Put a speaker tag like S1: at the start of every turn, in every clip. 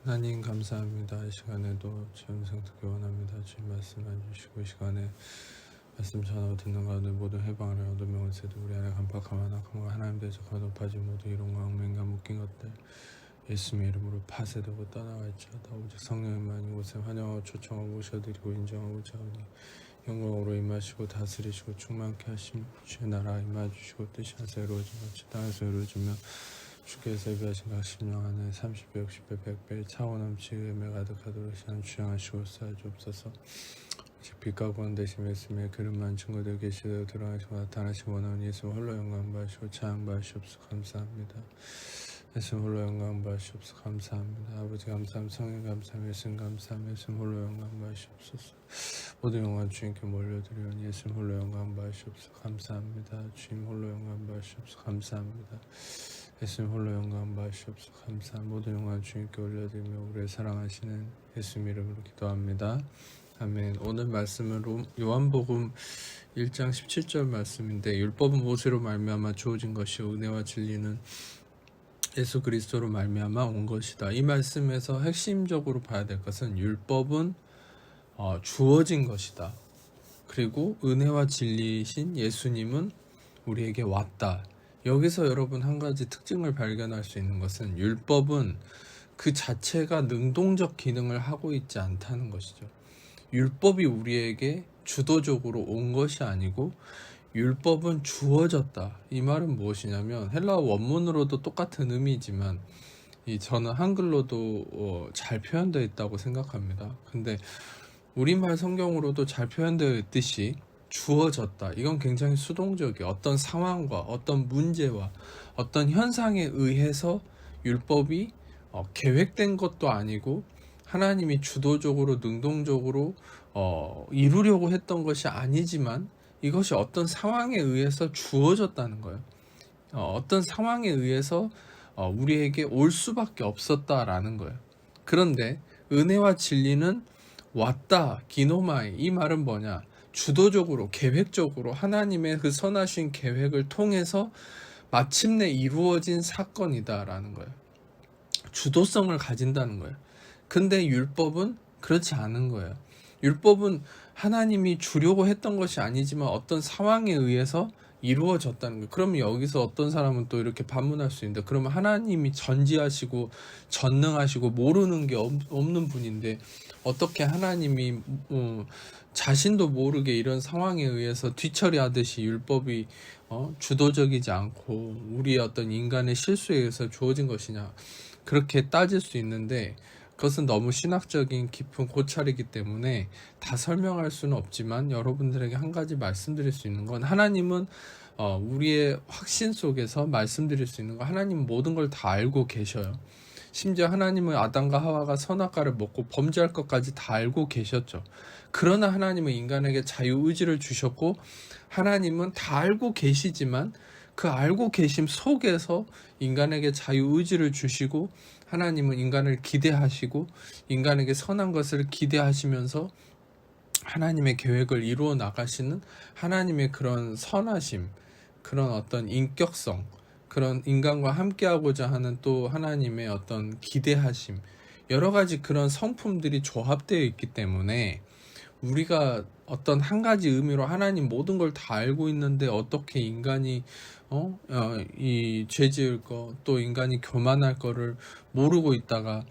S1: 하나님 감사합니다. 이 시간에도 영상 듣기 원합니다. 주님 말씀만 주시고 이 시간에 말씀 전하고 듣는 가운데 모든 해방을 얻어 명을 세도 우리 안에 간박함 악함과 하나님 대적과 높아진 모든 이론과 얽매인과 묶인 것들 예수님의 이름으로 파쇄되고 떠나갈지어다. 오직 성령님만 이곳에 환영하고 초청하고 모셔드리고 인정하고 자오니 영광으로 임하시고 다스리시고 충만케 하심 주의 나라 임하주시고 뜻이 하늘에서 이루어진 같이 땅에서 이루어지며 주께서 예비하신 각 심령 안에 30배 60배 100배 차원 넘치게 은혜 가득하도록 시간 주양하시고 쌓아주옵소서. 빛과 구원 되심 예수님의 그릇만 증거되어 계시되어 드러나시고 나타나시고 원하는 예수 홀로 영광 받으시고 찬양 받으시옵소서. 감사합니다. 예수님 홀로 영광 받으시옵소서. 감사합니다. 아버지 감사합니다. 성령 감사합니다. 예수님 감사합니다. 예수님 홀로 영광 받으시옵소서. 모든 영광 주님께 몰려드리오니 예수님 홀로 영광 받으시옵소서. 감사합니다. 주님 홀로 영광 받으시옵소서. 감사합니다. 예수님 홀로 영광 받으시옵소서. 감사합니다. 모든 영광 주님께 올려드리며 우리를 사랑하시는 예수님 이름으로 기도합니다. 아멘. 오늘 말씀은 요한복음 1장 17절 말씀인데 율법은 모세로 말미암아 주어진 것이요 은혜와 진리는 예수 그리스도로 말미암아 온 것이다. 이 말씀에서 핵심적으로 봐야 될 것은 율법은 주어진 것이다. 그리고 은혜와 진리이신 예수님은 우리에게 왔다. 여기서 여러분 한 가지 특징을 발견할 수 있는 것은 율법은 그 자체가 능동적 기능을 하고 있지 않다는 것이죠. 율법이 우리에게 주도적으로 온 것이 아니고 율법은 주어졌다. 이 말은 무엇이냐면 헬라어 원문으로도 똑같은 의미지만 저는 한글로도 잘 표현되어 있다고 생각합니다. 근데 우리말 성경으로도 잘 표현되어 있듯이 주어졌다. 이건 굉장히 수동적이에요. 어떤 상황과 어떤 문제와 어떤 현상에 의해서 율법이 계획된 것도 아니고 하나님이 주도적으로 능동적으로 이루려고 했던 것이 아니지만 이것이 어떤 상황에 의해서 주어졌다는 거예요. 어떤 상황에 의해서 우리에게 올 수밖에 없었다라는 거예요. 그런데 은혜와 진리는 왔다, 기노마이. 이 말은 뭐냐? 주도적으로, 계획적으로 하나님의 그 선하신 계획을 통해서 마침내 이루어진 사건이다라는 거예요. 주도성을 가진다는 거예요. 근데 율법은 그렇지 않은 거예요. 율법은 하나님이 주려고 했던 것이 아니지만 어떤 상황에 의해서 이루어졌다는 거예요. 그러면 여기서 어떤 사람은 또 이렇게 반문할 수 있는데 그러면 하나님이 전지하시고 전능하시고 모르는 게 없는 분인데 어떻게 하나님이 자신도 모르게 이런 상황에 의해서 뒤처리하듯이 율법이 주도적이지 않고 우리의 어떤 인간의 실수에 의해서 주어진 것이냐, 그렇게 따질 수 있는데 그것은 너무 신학적인 깊은 고찰이기 때문에 다 설명할 수는 없지만 여러분들에게 한 가지 말씀드릴 수 있는 건 하나님은 우리의 확신 속에서 말씀드릴 수 있는 건 하나님은 모든 걸 다 알고 계셔요. 심지어 하나님은 아담과 하와가 선악과를 먹고 범죄할 것까지 다 알고 계셨죠. 그러나 하나님은 인간에게 자유의지를 주셨고 하나님은 다 알고 계시지만 그 알고 계심 속에서 인간에게 자유의지를 주시고 하나님은 인간을 기대하시고 인간에게 선한 것을 기대하시면서 하나님의 계획을 이루어 나가시는 하나님의 그런 선하심, 그런 어떤 인격성, 그런 인간과 함께하고자 하는 또 하나님의 어떤 기대하심, 여러 가지 그런 성품들이 조합되어 있기 때문에 우리가 어떤 한 가지 의미로 하나님 모든 걸 다 알고 있는데 어떻게 인간이 이 죄지을 거, 또 인간이 교만할 거를 모르고 있다가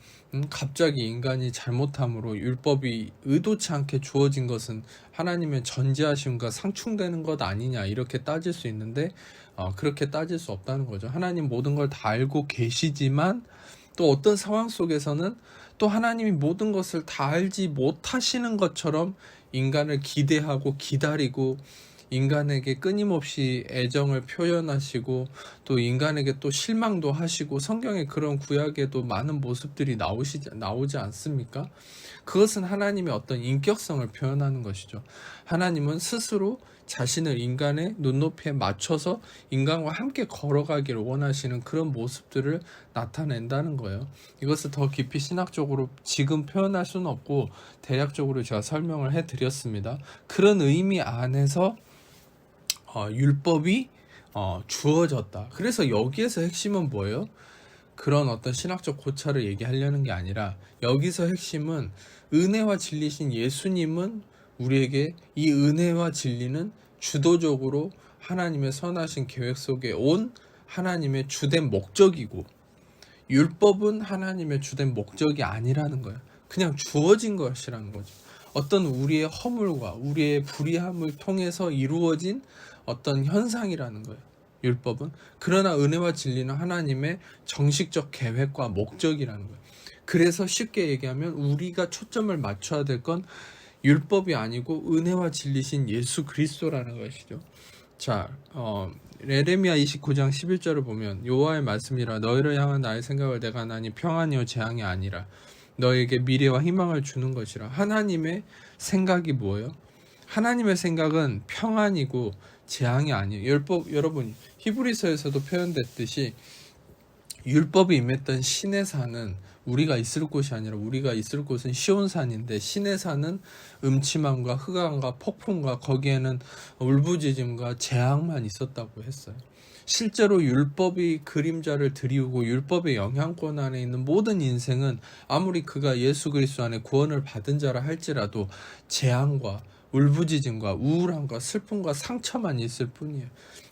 S1: 갑자기 인간이 잘못함으로 율법이 의도치 않게 주어진 것은 하나님의 전지하심과 상충되는 것 아니냐, 이렇게 따질 수 있는데 그렇게 따질 수 없다는 거죠. 하나님 모든 걸 다 알고 계시지만 또 어떤 상황 속에서는 또 하나님이 모든 것을 다 알지 못하시는 것처럼 인간을 기대하고 기다리고 인간에게 끊임없이 애정을 표현하시고 또 인간에게 또 실망도 하시고 성경에 그런 구약에도 많은 모습들이 나오지 않습니까? 그것은 하나님의 어떤 인격성을 표현하는 것이죠. 하나님은 스스로 자신을 인간의 눈높이에 맞춰서 인간과 함께 걸어가기를 원하시는 그런 모습들을 나타낸다는 거예요. 이것을 더 깊이 신학적으로 지금 표현할 수는 없고 대략적으로 제가 설명을 해드렸습니다. 그런 의미 안에서 율법이 주어졌다. 그래서 여기에서 핵심은 뭐예요? 그런 어떤 신학적 고찰을 얘기하려는 게 아니라 여기서 핵심은 은혜와 진리신 예수님은 우리에게 이 은혜와 진리는 주도적으로 하나님의 선하신 계획 속에 온 하나님의 주된 목적이고 율법은 하나님의 주된 목적이 아니라는 거예요. 그냥 주어진 것이라는 거죠. 어떤 우리의 허물과 우리의 불의함을 통해서 이루어진 어떤 현상이라는 거예요. 율법은. 그러나 은혜와 진리는 하나님의 정식적 계획과 목적이라는 거예요. 그래서 쉽게 얘기하면 우리가 초점을 맞춰야 될 건 율법이 아니고 은혜와 진리신 예수 그리스도라는 것이죠. 자, 예레미야 29장 11절을 보면 여호와의 말씀이라 너희를 향한 나의 생각을 내가 하나니 평안이요 재앙이 아니라 너에게 미래와 희망을 주는 것이라. 하나님의 생각이 뭐예요? 하나님의 생각은 평안이고 재앙이 아니에요. 여러분 히브리서에서도 표현됐듯이 율법이 임했던 시내산은 우리가 있을 곳이 아니라 우리가 있을 곳은 시온산인데 시내산은 음침함과 흑암과 폭풍과 거기에는 울부짖음과 재앙만 있었다고 했어요. 실제로 율법이 그림자를 드리우고 율법의 영향권 안에 있는 모든 인생은 아무리 그가 예수 그리스도 안에 구원을 받은 자라 할지라도 재앙과 울부짖음과 우울함과 슬픔과 상처만 있을 뿐이에요.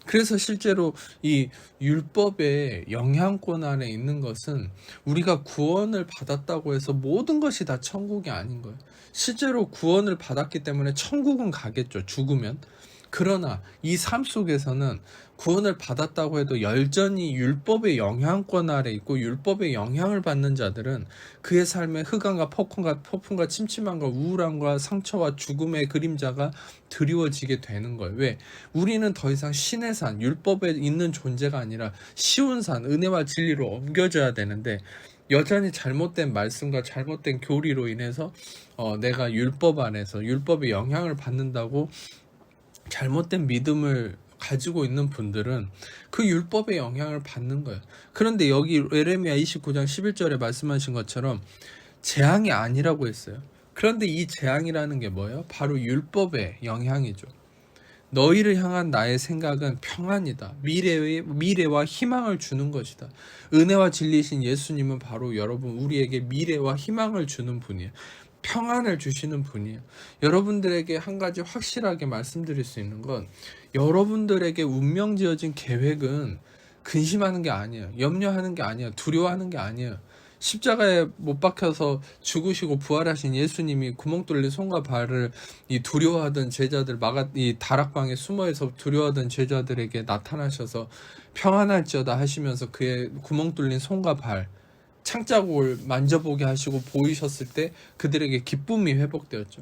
S1: 그래서 실제로 이 율법의 영향권 안에 있는 것은 우리가 구원을 받았다고 해서 모든 것이 다 천국이 아닌 거예요. 실제로 구원을 받았기 때문에 천국은 가겠죠, 죽으면. 그러나 이 삶 속에서는 구원을 받았다고 해도 여전히 율법의 영향권 아래 있고 율법의 영향을 받는 자들은 그의 삶에 흑암과 폭풍과 침침함과 우울함과 상처와 죽음의 그림자가 드리워지게 되는 거예요. 왜? 우리는 더 이상 신의 산, 율법에 있는 존재가 아니라 쉬운 산, 은혜와 진리로 옮겨져야 되는데 여전히 잘못된 말씀과 잘못된 교리로 인해서 내가 율법 안에서 율법의 영향을 받는다고 잘못된 믿음을 가지고 있는 분들은 그 율법의 영향을 받는 거예요. 그런데 여기 예레미야 29장 11절에 말씀하신 것처럼 재앙이 아니라고 했어요. 그런데 이 재앙이라는 게 뭐예요? 바로 율법의 영향이죠. 너희를 향한 나의 생각은 평안이다. 미래와 희망을 주는 것이다. 은혜와 진리신 예수님은 바로 여러분 우리에게 미래와 희망을 주는 분이에요. 평안을 주시는 분이에요. 여러분들에게 한 가지 확실하게 말씀드릴 수 있는 건 여러분들에게 운명 지어진 계획은 근심하는 게 아니에요. 염려하는 게 아니에요. 두려워하는 게 아니에요. 십자가에 못 박혀서 죽으시고 부활하신 예수님이 구멍 뚫린 손과 발을 이 두려워하던 제자들 이 다락방에 숨어서 두려워하던 제자들에게 나타나셔서 평안할지어다 하시면서 그의 구멍 뚫린 손과 발 창자국을 만져보게 하시고 보이셨을 때 그들에게 기쁨이 회복되었죠.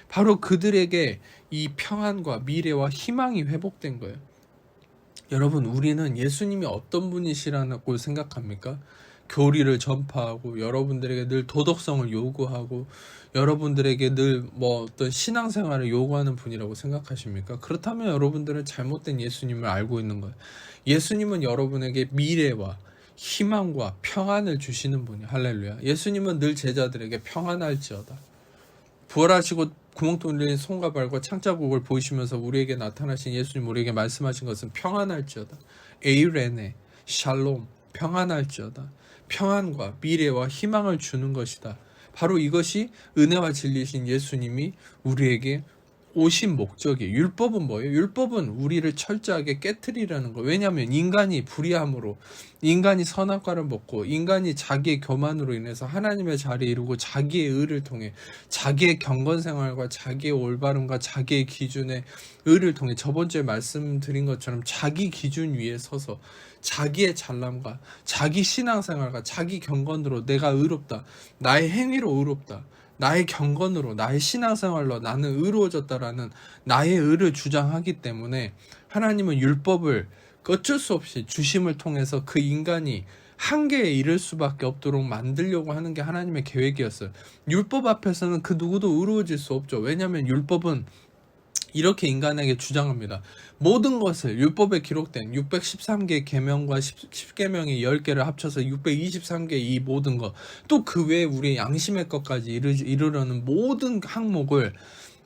S1: 바로 그들에게 이 평안과 미래와 희망이 회복된 거예요. 여러분 우리는 예수님이 어떤 분이시라고 생각합니까? 교리를 전파하고 여러분들에게 늘 도덕성을 요구하고 여러분들에게 늘 어떤 신앙생활을 요구하는 분이라고 생각하십니까? 그렇다면 여러분들은 잘못된 예수님을 알고 있는 거예요. 예수님은 여러분에게 미래와 희망과 평안을 주시는 분이에요. 할렐루야. 예수님은 늘 제자들에게 평안할지어다. 부활하시고 구멍 뚫린 손과 발과 창자국을 보이시면서 우리에게 나타나신 예수님 우리에게 말씀하신 것은 평안할지어다. 에이레네, 샬롬, 평안할지어다. 평안과 미래와 희망을 주는 것이다. 바로 이것이 은혜와 진리신 예수님이 우리에게 오신 목적이에요. 율법은 뭐예요? 율법은 우리를 철저하게 깨트리라는 거. 왜냐하면 인간이 불의함으로 인간이 선악과를 먹고 인간이 자기의 교만으로 인해서 하나님의 자리에 이루고 자기의 의를 통해 자기의 경건생활과 자기의 올바름과 자기의 기준의 의를 통해 저번 주에 말씀드린 것처럼 자기 기준 위에 서서 자기의 잘남과 자기 신앙생활과 자기 경건으로 내가 의롭다. 나의 행위로 의롭다. 나의 경건으로 나의 신앙생활로 나는 의로워졌다라는 나의 의를 주장하기 때문에 하나님은 율법을 어쩔 수 없이 주심을 통해서 그 인간이 한계에 이를 수밖에 없도록 만들려고 하는 게 하나님의 계획이었어요. 율법 앞에서는 그 누구도 의로워질 수 없죠. 왜냐하면 율법은 이렇게 인간에게 주장합니다. 모든 것을 율법에 기록된 613개 계명과 10계명의 10개를 합쳐서 623개 이 모든 것, 또 그 외에 우리의 양심의 것까지 이르려는 모든 항목을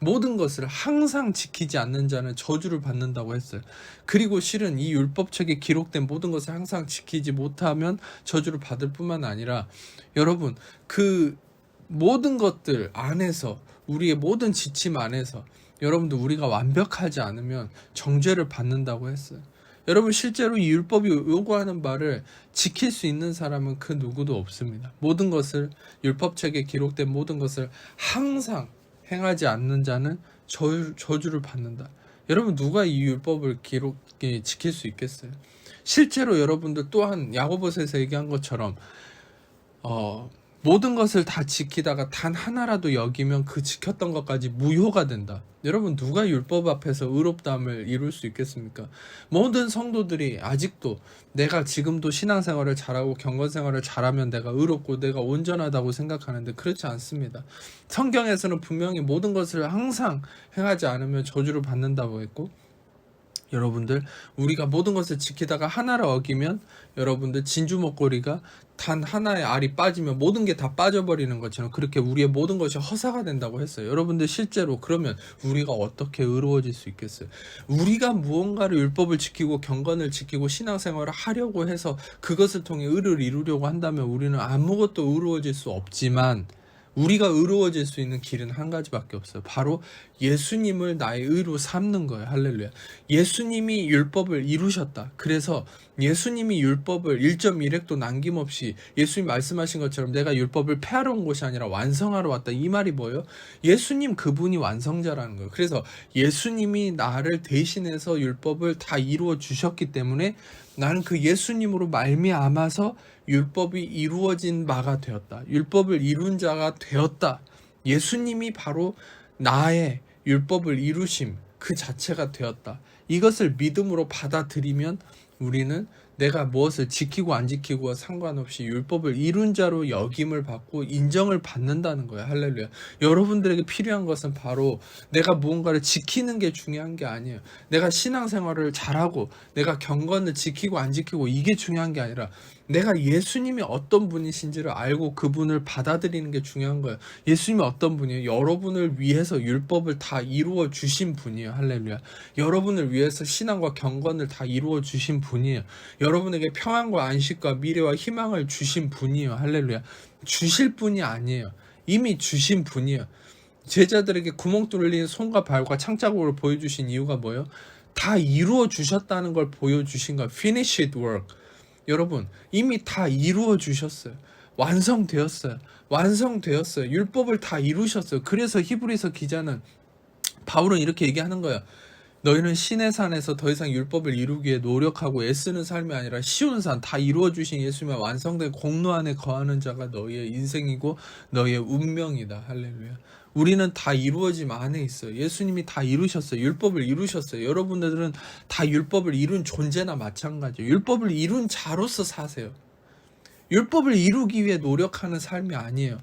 S1: 모든 것을 항상 지키지 않는 자는 저주를 받는다고 했어요. 그리고 실은 이 율법책에 기록된 모든 것을 항상 지키지 못하면 저주를 받을 뿐만 아니라, 여러분, 그 모든 것들 안에서, 우리의 모든 지침 안에서 여러분들 우리가 완벽하지 않으면 정죄를 받는다고 했어요. 여러분, 실제로 이 율법이 요구하는 바를 지킬 수 있는 사람은 그 누구도 없습니다. 모든 것을, 율법책에 기록된 모든 것을 항상 행하지 않는 자는 저주를 받는다. 여러분, 누가 이 율법을 지킬 수 있겠어요? 실제로 여러분들 또한 야고보서에서 얘기한 것처럼 모든 것을 다 지키다가 단 하나라도 여기면 그 지켰던 것까지 무효가 된다. 여러분, 누가 율법 앞에서 의롭다함을 이룰 수 있겠습니까? 모든 성도들이 아직도 내가 지금도 신앙생활을 잘하고 경건생활을 잘하면 내가 의롭고 내가 온전하다고 생각하는데 그렇지 않습니다. 성경에서는 분명히 모든 것을 항상 행하지 않으면 저주를 받는다고 했고, 여러분들, 우리가 모든 것을 지키다가 하나를 어기면 여러분들 진주 목걸이가 단 하나의 알이 빠지면 모든 게 다 빠져버리는 것처럼 그렇게 우리의 모든 것이 허사가 된다고 했어요. 여러분들, 실제로 그러면 우리가 어떻게 의로워질 수 있겠어요? 우리가 무언가를 율법을 지키고 경건을 지키고 신앙생활을 하려고 해서 그것을 통해 의를 이루려고 한다면 우리는 아무것도 의로워질 수 없지만, 우리가 의로워질 수 있는 길은 한 가지밖에 없어요. 바로 예수님을 나의 의로 삼는 거예요. 할렐루야. 예수님이 율법을 이루셨다. 그래서 예수님이 율법을 1.1획도 남김없이, 예수님 말씀하신 것처럼 내가 율법을 폐하러 온 것이 아니라 완성하러 왔다. 이 말이 뭐예요? 예수님 그분이 완성자라는 거예요. 그래서 예수님이 나를 대신해서 율법을 다 이루어 주셨기 때문에 나는 그 예수님으로 말미암아서 율법이 이루어진 바가 되었다. 율법을 이룬 자가 되었다. 예수님이 바로 나의 율법을 이루심 그 자체가 되었다. 이것을 믿음으로 받아들이면 우리는 내가 무엇을 지키고 안 지키고와 상관없이 율법을 이룬 자로 여김을 받고 인정을 받는다는 거예요. 할렐루야. 여러분들에게 필요한 것은 바로 내가 무언가를 지키는 게 중요한 게 아니에요. 내가 신앙생활을 잘하고 내가 경건을 지키고 안 지키고 이게 중요한 게 아니라 내가 예수님이 어떤 분이신지를 알고 그분을 받아들이는 게 중요한 거예요. 예수님이 어떤 분이에요? 여러분을 위해서 율법을 다 이루어 주신 분이에요. 할렐루야. 여러분을 위해서 신앙과 경건을 다 이루어 주신 분이에요. 여러분에게 평안과 안식과 미래와 희망을 주신 분이에요. 할렐루야. 주실 분이 아니에요. 이미 주신 분이에요. 제자들에게 구멍 뚫린 손과 발과 창자국을 보여주신 이유가 뭐예요? 다 이루어 주셨다는 걸 보여주신 거예요. Finished work. 여러분, 이미 다 이루어 주셨어요. 완성되었어요. 완성되었어요. 율법을 다 이루셨어요. 그래서 히브리서 기자는, 바울은 이렇게 얘기하는 거예요. 너희는 신의 산에서 더 이상 율법을 이루기 위해 노력하고 애쓰는 삶이 아니라 쉬운 산, 다 이루어 주신 예수님의 완성된 공로 안에 거하는 자가 너희의 인생이고 너희의 운명이다. 할렐루야. 우리는 다 이루어짐 안에 있어요. 예수님이 다 이루셨어요. 율법을 이루셨어요. 여러분들은 다 율법을 이룬 존재나 마찬가지예요. 율법을 이룬 자로서 사세요. 율법을 이루기 위해 노력하는 삶이 아니에요.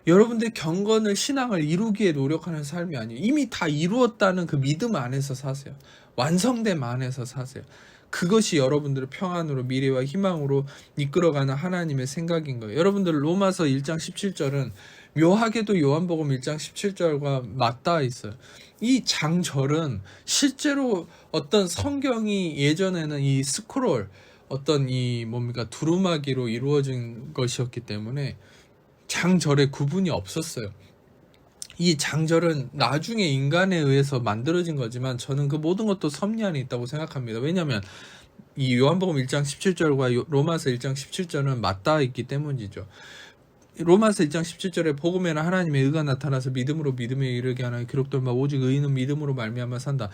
S1: 여러분들 경건을, 신앙을 이루기에 노력하는 삶이 아니에요. 이미 다 이루었다는 그 믿음 안에서 사세요. 완성됨 안에서 사세요. 그것이 여러분들을 평안으로, 미래와 희망으로 이끌어가는 하나님의 생각인 거예요. 여러분들, 로마서 1장 17절은 묘하게도 요한복음 1장 17절과 맞닿아 있어요. 이 장절은 실제로 어떤 성경이 예전에는 이 스크롤, 어떤 이 두루마기로 이루어진 것이었기 때문에 장절에 구분이 없었어요. 이 장절은 나중에 인간에 의해서 만들어진 거지만 저는 그 모든 것도 섭리 안에 있다고 생각합니다. 왜냐하면 이 요한복음 1장 17절과 로마서 1장 17절은 맞닿아 있기 때문이죠. 로마서 1장 17절에 복음에는 하나님의 의가 나타나서 믿음으로 믿음에 이르게 하나 기록된 바 오직 의인은 믿음으로 말미암아 산다.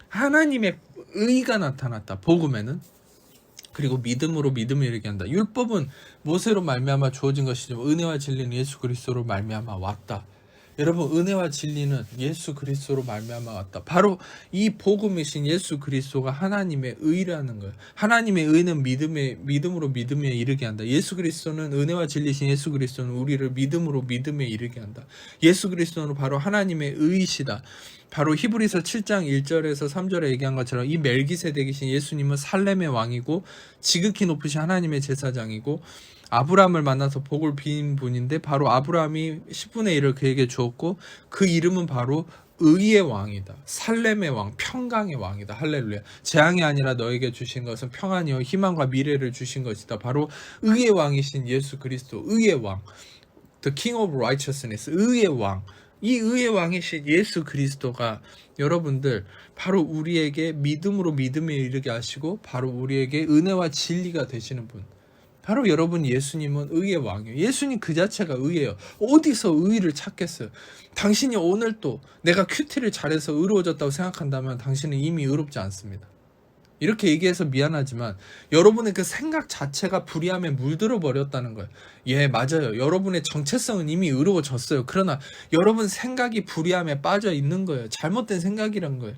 S1: 하나님의 의가 나타났다. 복음에는. 그리고 믿음으로 믿음에 이르게 한다. 율법은 모세로 말미암아 주어진 것이지만 은혜와 진리는 예수 그리스도로 말미암아 왔다. 여러분, 은혜와 진리는 예수 그리스도로 말미암아 왔다. 바로 이 복음이신 예수 그리스도가 하나님의 의라는 거예요. 하나님의 의는 믿음으로 믿음에 이르게 한다. 예수 그리스도는, 은혜와 진리신 예수 그리스도는 우리를 믿음으로 믿음에 이르게 한다. 예수 그리스도는 바로 하나님의 의이시다. 바로 히브리서 7장 1절에서 3절에 얘기한 것처럼 이 멜기세덱이신 예수님은 살렘의 왕이고 지극히 높으신 하나님의 제사장이고 아브라함을 만나서 복을 빈 분인데 바로 아브라함이 10분의 1을 그에게 주었고 그 이름은 바로 의의 왕이다. 살렘의 왕, 평강의 왕이다. 할렐루야. 재앙이 아니라 너에게 주신 것은 평안이요 희망과 미래를 주신 것이다. 바로 의의 왕이신 예수 그리스도, 의의 왕, The King of Righteousness, 의의 왕. 이 의의 왕이신 예수 그리스도가 여러분들 바로 우리에게 믿음으로 믿음에 이르게 하시고 바로 우리에게 은혜와 진리가 되시는 분. 바로 여러분 예수님은 의의 왕이에요. 예수님 그 자체가 의예요. 어디서 의를 찾겠어요? 당신이 오늘 또 내가 큐티를 잘해서 의로워졌다고 생각한다면 당신은 이미 의롭지 않습니다. 이렇게 얘기해서 미안하지만 여러분의 그 생각 자체가 불의함에 물들어 버렸다는 거예요. 예, 맞아요. 여러분의 정체성은 이미 의로워졌어요. 그러나 여러분 생각이 불의함에 빠져 있는 거예요. 잘못된 생각이란 거예요.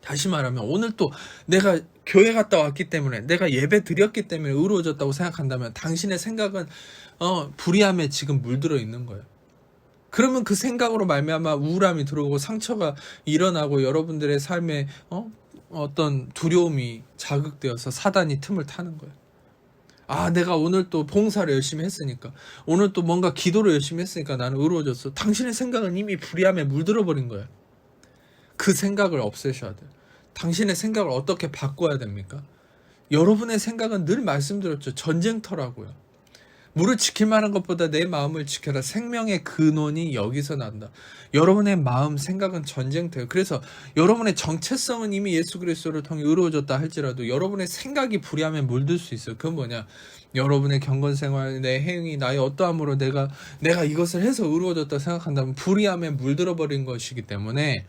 S1: 다시 말하면 오늘 또 내가 교회 갔다 왔기 때문에 내가 예배 드렸기 때문에 의로워졌다고 생각한다면 당신의 생각은 불의함에 지금 물들어 있는 거예요. 그러면 그 생각으로 말미암아 우울함이 들어오고 상처가 일어나고 여러분들의 삶에 어떤 두려움이 자극되어서 사단이 틈을 타는 거예요. 아, 내가 오늘 또 봉사를 열심히 했으니까, 오늘 또 뭔가 기도를 열심히 했으니까 나는 의로워졌어. 당신의 생각은 이미 불의함에 물들어 버린 거예요. 그 생각을 없애셔야 돼요. 당신의 생각을 어떻게 바꿔야 됩니까? 여러분의 생각은 늘 말씀드렸죠. 전쟁터라고요. 물을 지킬 만한 것보다 내 마음을 지켜라. 생명의 근원이 여기서 난다. 여러분의 마음, 생각은 전쟁터예요. 그래서 여러분의 정체성은 이미 예수 그리스도를 통해 의로워졌다 할지라도 여러분의 생각이 불의함에 물들 수 있어요. 그건 뭐냐? 여러분의 경건생활, 내 행위, 나의 어떠함으로 내가 이것을 해서 의로워졌다 생각한다면 불의함에 물들어 버린 것이기 때문에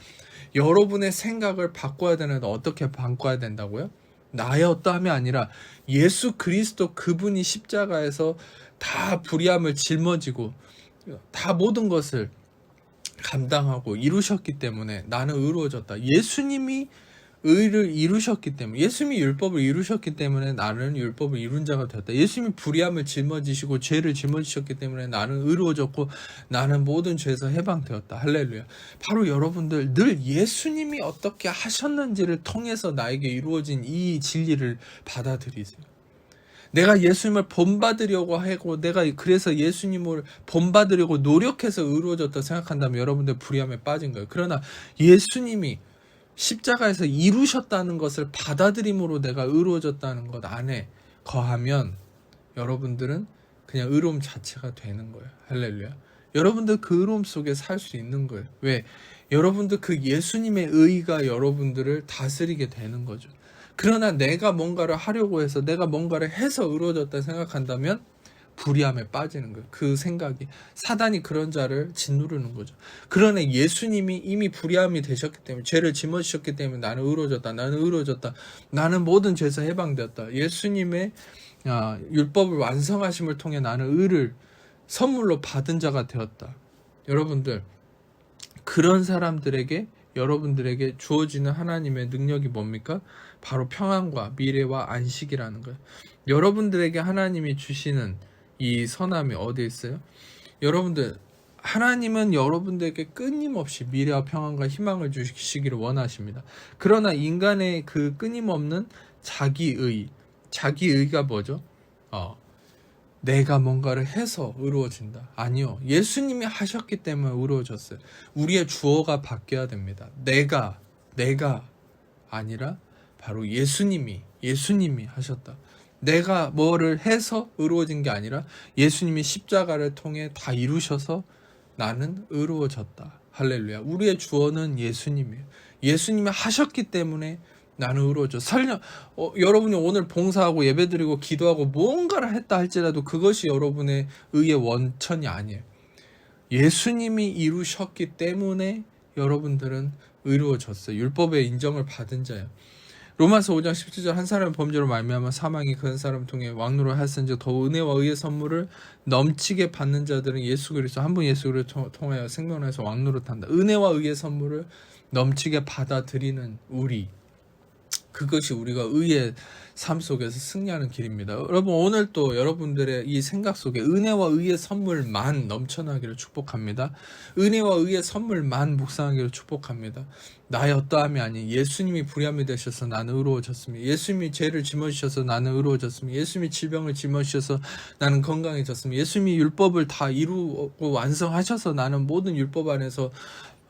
S1: 여러분의 생각을 바꿔야 되는데 어떻게 바꿔야 된다고요? 나의 어떠함이 아니라 예수 그리스도 그분이 십자가에서 다 불의함을 짊어지고 다 모든 것을 감당하고 이루셨기 때문에 나는 의로워졌다. 예수님이 의를 이루셨기 때문에, 예수님이 율법을 이루셨기 때문에 나는 율법을 이룬 자가 되었다. 예수님이 불의함을 짊어지시고 죄를 짊어지셨기 때문에 나는 의로워졌고 나는 모든 죄에서 해방되었다. 할렐루야. 바로 여러분들 늘 예수님이 어떻게 하셨는지를 통해서 나에게 이루어진 이 진리를 받아들이세요. 내가 예수님을 본받으려고 하고 내가 그래서 예수님을 본받으려고 노력해서 의로워졌다 생각한다면 여러분들 불의함에 빠진 거예요. 그러나 예수님이 십자가에서 이루셨다는 것을 받아들임으로 내가 의로워졌다는 것 안에 거하면 여러분들은 그냥 의로움 자체가 되는 거예요. 할렐루야. 여러분들 그 의로움 속에 살 수 있는 거예요. 왜? 여러분들 그 예수님의 의가 여러분들을 다스리게 되는 거죠. 그러나 내가 뭔가를 하려고 해서 내가 뭔가를 해서 의로워졌다 생각한다면 불의함에 빠지는 거예요. 그 생각이 사단이 그런 자를 짓누르는 거죠. 그러나 예수님이 이미 불의함이 되셨기 때문에 죄를 짊어지셨기 때문에 나는 의로워졌다. 나는 의로워졌다. 나는 모든 죄에서 해방되었다. 예수님의 율법을 완성하심을 통해 나는 의를 선물로 받은 자가 되었다. 여러분들 그런 사람들에게 여러분들에게 주어지는 하나님의 능력이 뭡니까? 바로 평안과 미래와 안식이라는 거예요. 여러분들에게 하나님이 주시는 이 선함이 어디에 있어요? 여러분들 하나님은 여러분들에게 끊임없이 미래와 평안과 희망을 주시기를 원하십니다. 그러나 인간의 그 끊임없는 자기의가 뭐죠? 내가 뭔가를 해서 의로워진다. 아니요. 예수님이 하셨기 때문에 의로워졌어요. 우리의 주어가 바뀌어야 됩니다. 내가 아니라 바로 예수님이 하셨다. 내가 뭐를 해서 의로워진 게 아니라 예수님이 십자가를 통해 다 이루셔서 나는 의로워졌다. 할렐루야. 우리의 주어는 예수님이에요. 예수님이 하셨기 때문에 나는 의로워져. 여러분이 오늘 봉사하고 예배드리고 기도하고 뭔가를 했다 할지라도 그것이 여러분의 의의 원천이 아니에요. 예수님이 이루셨기 때문에 여러분들은 의로워졌어요. 율법의 인정을 받은 자예요. 로마서 5장 17절 한 사람의 범죄로 말미암아 사망이 그 한 사람을 통해 왕노로 하였은즉 더욱 은혜와 의의 선물을 넘치게 받는 자들은 예수 그리스도 한 분 예수 그리스도를 통하여 생명에서 왕노릇한다. 은혜와 의의 선물을 넘치게 받아들이는 우리. 그것이 우리가 의의 삶 속에서 승리하는 길입니다. 여러분 오늘 또 여러분들의 이 생각 속에 은혜와 의의 선물만 넘쳐나기를 축복합니다. 은혜와 의의 선물만 묵상하기를 축복합니다. 나의 어떠함이 아닌 예수님이 불의함이 되셔서 나는 의로워졌습니다. 예수님이 죄를 짊어지셔서 나는 의로워졌습니다. 예수님이 질병을 짊어지셔서 나는 건강해졌습니다. 예수님이 율법을 다 이루고 완성하셔서 나는 모든 율법 안에서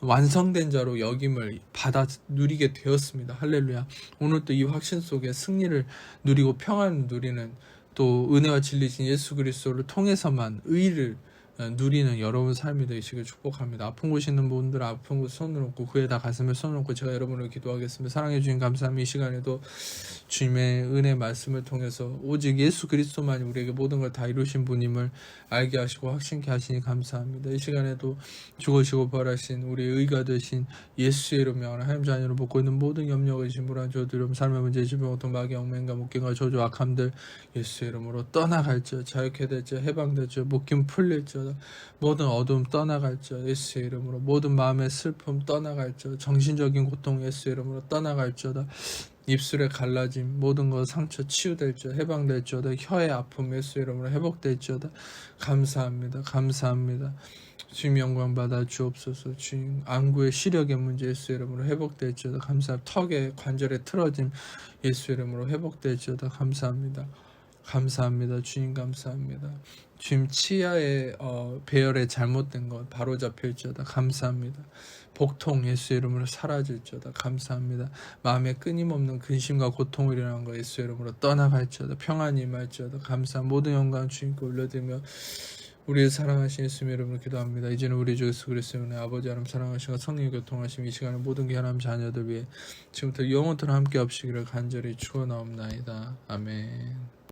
S1: 완성된 자로 여김을 받아 누리게 되었습니다. 할렐루야. 오늘 또 이 확신 속에 승리를 누리고 평안을 누리는 또 은혜와 진리신 예수 그리스도를 통해서만 의를 누리는 여러분 삶이 되시길 축복합니다. 아픈 곳 있는 분들 아픈 곳 손을 얹고 그에다 가슴에 손을 얹고 제가 여러분을 기도하겠습니다. 사랑해 주신 감사합니다. 이 시간에도 주님의 은혜 말씀을 통해서 오직 예수 그리스도만이 우리에게 모든 걸 다 이루신 분임을 알게 하시고 확신케 하시니 감사합니다. 이 시간에도 죽으시고 부활하신 우리의 의가 되신 예수의 이름으로 하나님 자녀를 벗고 있는 모든 염려가 이신 불안 저두려움 삶의 문제 질병 고통 마귀 엉맹과 목견과 저주 악함들 예수의 이름으로 떠나갈지어 자유케 될지어 해방될지어 묶임 풀릴지어 모든 어두움 떠나갈지어 예수의 이름으로 모든 마음의 슬픔 떠나갈지어 정신적인 고통 예수의 이름으로 떠나갈지어다. 입술에 갈라짐 모든 것 상처 치유될지어다. 해방될지어다. 혀의 아픔 예수의 이름으로 회복될지어다. 감사합니다. 감사합니다. 주님 영광 받아 주옵소서. 주님 안구의 시력의 문제 예수의 이름으로 회복될지어다. 감사합니다. 턱의 관절의 틀어짐 예수의 이름으로 회복될지어다. 감사합니다. 감사합니다. 주님 감사합니다. 주님 치아의 배열에 잘못된 것 바로 잡힐지어다. 감사합니다. 복통 예수의 이름으로 사라질지어다. 감사합니다. 마음에 끊임없는 근심과 고통을 일어난 것 예수의 이름으로 떠나갈지어다. 평안이 임할지어다. 감사한 모든 영광 주님께 올려드리며 우리의 사랑하신 예수님의 이름으로 기도합니다. 이제는 우리 주 예수 그리스도의 은혜 아버지 하나님 사랑하시고 성령의 교통하심 이 시간에 모든 게 하나님 자녀들 위해 지금부터 영원토록 함께 없시기를 간절히 축원하옵나이다. 아멘.